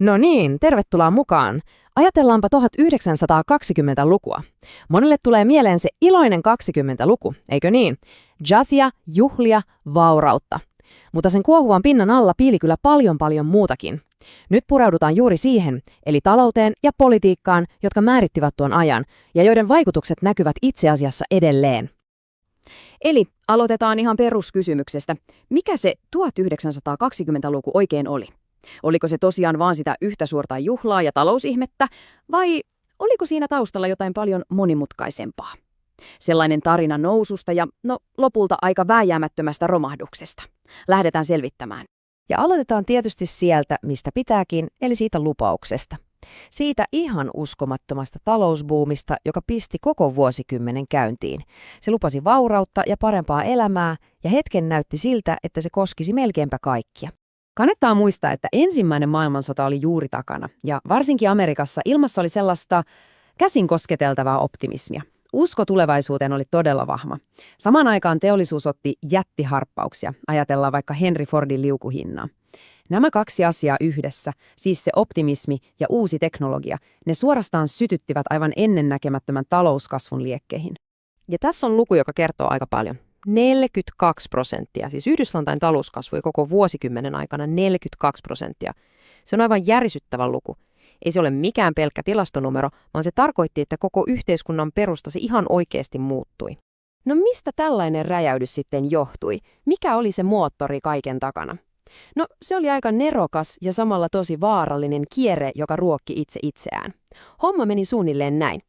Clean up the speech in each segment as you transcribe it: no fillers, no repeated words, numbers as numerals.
No niin, tervetuloa mukaan. Ajatellaanpa 1920-lukua. Monelle tulee mieleen se iloinen 20-luku, eikö niin? Jazzia, juhlia, vaurautta. Mutta sen kuohuvan pinnan alla piili kyllä paljon muutakin. Nyt pureudutaan juuri siihen, eli talouteen ja politiikkaan, jotka määrittivät tuon ajan, ja joiden vaikutukset näkyvät itse asiassa edelleen. Eli aloitetaan ihan peruskysymyksestä. Mikä se 1920-luku oikein oli? Oliko se tosiaan vaan sitä yhtä suurta juhlaa ja talousihmettä, vai oliko siinä taustalla jotain paljon monimutkaisempaa? Sellainen tarina noususta ja lopulta aika vääjäämättömästä romahduksesta. Lähdetään selvittämään. Ja aloitetaan tietysti sieltä, mistä pitääkin, eli siitä lupauksesta. Siitä ihan uskomattomasta talousbuumista, joka pisti koko vuosikymmenen käyntiin. Se lupasi vaurautta ja parempaa elämää, ja hetken näytti siltä, että se koskisi melkeinpä kaikkia. Kannattaa muistaa, että ensimmäinen maailmansota oli juuri takana, ja varsinkin Amerikassa ilmassa oli sellaista käsin kosketeltavaa optimismia. Usko tulevaisuuteen oli todella vahva. Samaan aikaan teollisuus otti jättiharppauksia, ajatellaan vaikka Henry Fordin liukuhinnaa. Nämä kaksi asiaa yhdessä, siis se optimismi ja uusi teknologia, ne suorastaan sytyttivät aivan ennennäkemättömän talouskasvun liekkeihin. Ja tässä on luku, joka kertoo aika paljon. 42%, siis Yhdysvaltain talous kasvoi koko vuosikymmenen aikana 42%. Se on aivan järisyttävä luku. Ei se ole mikään pelkkä tilastonumero, vaan se tarkoitti, että koko yhteiskunnan perusta se ihan oikeasti muuttui. No mistä tällainen räjäydys sitten johtui? Mikä oli se moottori kaiken takana? No se oli aika nerokas ja samalla tosi vaarallinen kierre, joka ruokki itse itseään. Homma meni suunnilleen näin.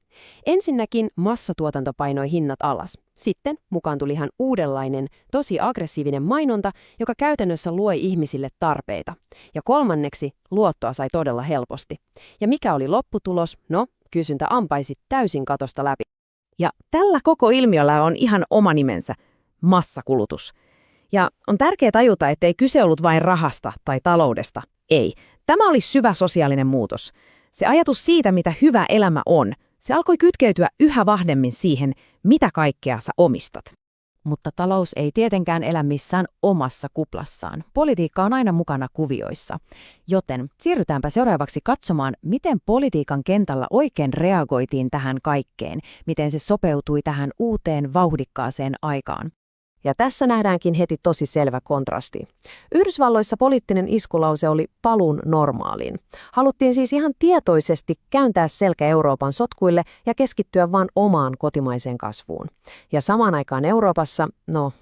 Ensinnäkin massatuotanto painoi hinnat alas. Sitten mukaan tuli ihan uudenlainen, tosi aggressiivinen mainonta, joka käytännössä luoi ihmisille tarpeita. Ja kolmanneksi luottoa sai todella helposti. Ja mikä oli lopputulos? No, kysyntä ampaisi täysin katosta läpi. Ja tällä koko ilmiöllä on ihan oma nimensä, massakulutus. Ja on tärkeää tajuta, ettei kyse ollut vain rahasta tai taloudesta. Ei. Tämä oli syvä sosiaalinen muutos. Se ajatus siitä, mitä hyvä elämä on, se alkoi kytkeytyä yhä vahvemmin siihen, mitä kaikkea sä omistat. Mutta talous ei tietenkään elä missään omassa kuplassaan. Politiikka on aina mukana kuvioissa. Joten siirrytäänpä seuraavaksi katsomaan, miten politiikan kentällä oikein reagoitiin tähän kaikkeen, miten se sopeutui tähän uuteen vauhdikkaaseen aikaan. Ja tässä nähdäänkin heti tosi selvä kontrasti. Yhdysvalloissa poliittinen iskulause oli paluun normaaliin. Haluttiin siis ihan tietoisesti kääntää selkä Euroopan sotkuille ja keskittyä vain omaan kotimaiseen kasvuun. Ja samaan aikaan Euroopassa,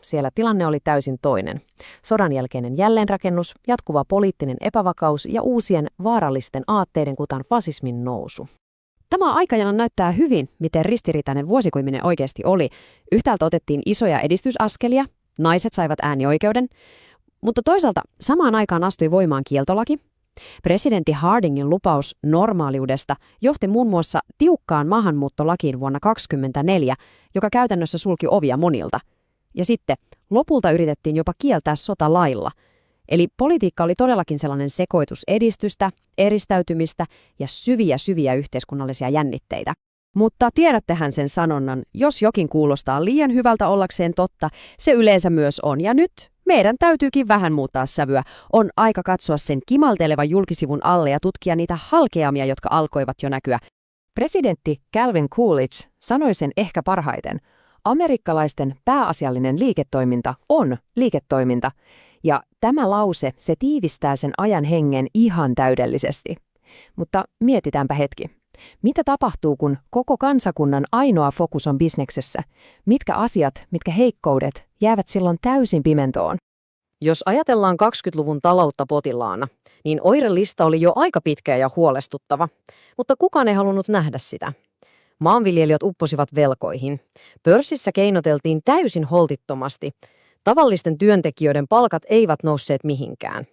siellä tilanne oli täysin toinen. Sodan jälkeinen jälleenrakennus, jatkuva poliittinen epävakaus ja uusien vaarallisten aatteiden kuten fasismin nousu. Tämä aikajana näyttää hyvin, miten ristiriitainen vuosikymmenen oikeasti oli. Yhtäältä otettiin isoja edistysaskelia, naiset saivat äänioikeuden, mutta toisaalta samaan aikaan astui voimaan kieltolaki. Presidentti Hardingin lupaus normaaliudesta johti muun muassa tiukkaan maahanmuuttolakiin vuonna 1924, joka käytännössä sulki ovia monilta. Ja sitten lopulta yritettiin jopa kieltää sota lailla. Eli politiikka oli todellakin sellainen sekoitus edistystä, eristäytymistä ja syviä yhteiskunnallisia jännitteitä. Mutta tiedättehän sen sanonnan, jos jokin kuulostaa liian hyvältä ollakseen totta, se yleensä myös on. Ja nyt meidän täytyykin vähän muuttaa sävyä. On aika katsoa sen kimaltelevan julkisivun alle ja tutkia niitä halkeamia, jotka alkoivat jo näkyä. Presidentti Calvin Coolidge sanoi sen ehkä parhaiten. Amerikkalaisten pääasiallinen liiketoiminta on liiketoiminta. Ja tämä lause, se tiivistää sen ajan hengen ihan täydellisesti. Mutta mietitäänpä hetki. Mitä tapahtuu, kun koko kansakunnan ainoa fokus on bisneksessä? Mitkä asiat, mitkä heikkoudet jäävät silloin täysin pimentoon? Jos ajatellaan 20-luvun taloutta potilaana, niin oirelista oli jo aika pitkä ja huolestuttava, mutta kukaan ei halunnut nähdä sitä. Maanviljelijät upposivat velkoihin. Pörssissä keinoteltiin täysin holtittomasti. Tavallisten työntekijöiden palkat eivät nousseet mihinkään.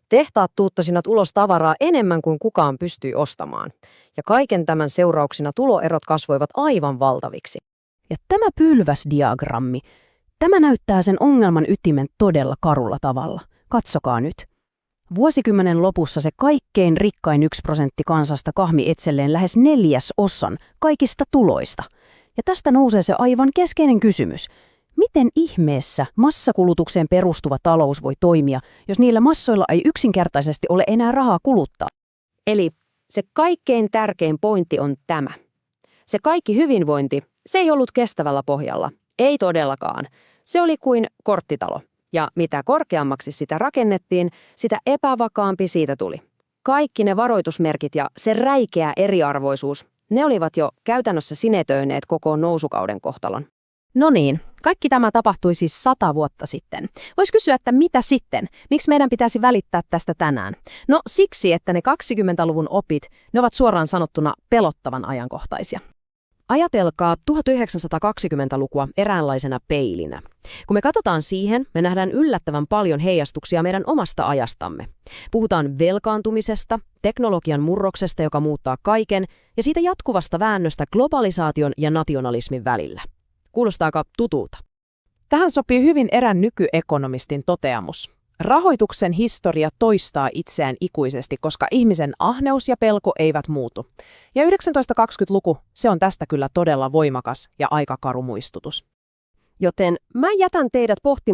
Tehtaat tuuttasivat ulos tavaraa enemmän kuin kukaan pystyi ostamaan. Ja kaiken tämän seurauksena tuloerot kasvoivat aivan valtaviksi. Ja tämä pylväsdiagrammi, tämä näyttää sen ongelman ytimen todella karulla tavalla. Katsokaa nyt. Vuosikymmenen lopussa se kaikkein rikkain 1% kansasta kahmi itselleen lähes 1/4 kaikista tuloista. Ja tästä nousee se aivan keskeinen kysymys. Miten ihmeessä massakulutukseen perustuva talous voi toimia, jos niillä massoilla ei yksinkertaisesti ole enää rahaa kuluttaa? Eli se kaikkein tärkein pointti on tämä. Se kaikki hyvinvointi, se ei ollut kestävällä pohjalla. Ei todellakaan. Se oli kuin korttitalo. Ja mitä korkeammaksi sitä rakennettiin, sitä epävakaampi siitä tuli. Kaikki ne varoitusmerkit ja se räikeä eriarvoisuus, ne olivat jo käytännössä sinetöineet koko nousukauden kohtalon. No niin, kaikki tämä tapahtui siis 100 vuotta sitten. Voisi kysyä, että mitä sitten? Miksi meidän pitäisi välittää tästä tänään? No siksi, että ne 20-luvun opit, ne ovat suoraan sanottuna pelottavan ajankohtaisia. Ajatelkaa 1920-lukua eräänlaisena peilinä. Kun me katsotaan siihen, me nähdään yllättävän paljon heijastuksia meidän omasta ajastamme. Puhutaan velkaantumisesta, teknologian murroksesta, joka muuttaa kaiken, ja siitä jatkuvasta väännöstä globalisaation ja nationalismin välillä. Kuulostaako tutulta? Tähän sopii hyvin erään nykyekonomistin toteamus. Rahoituksen historia toistaa itseään ikuisesti, koska ihmisen ahneus ja pelko eivät muutu. Ja 1920-luku, se on tästä kyllä todella voimakas ja aika karu muistutus. Joten mä jätän teidät pohtimaan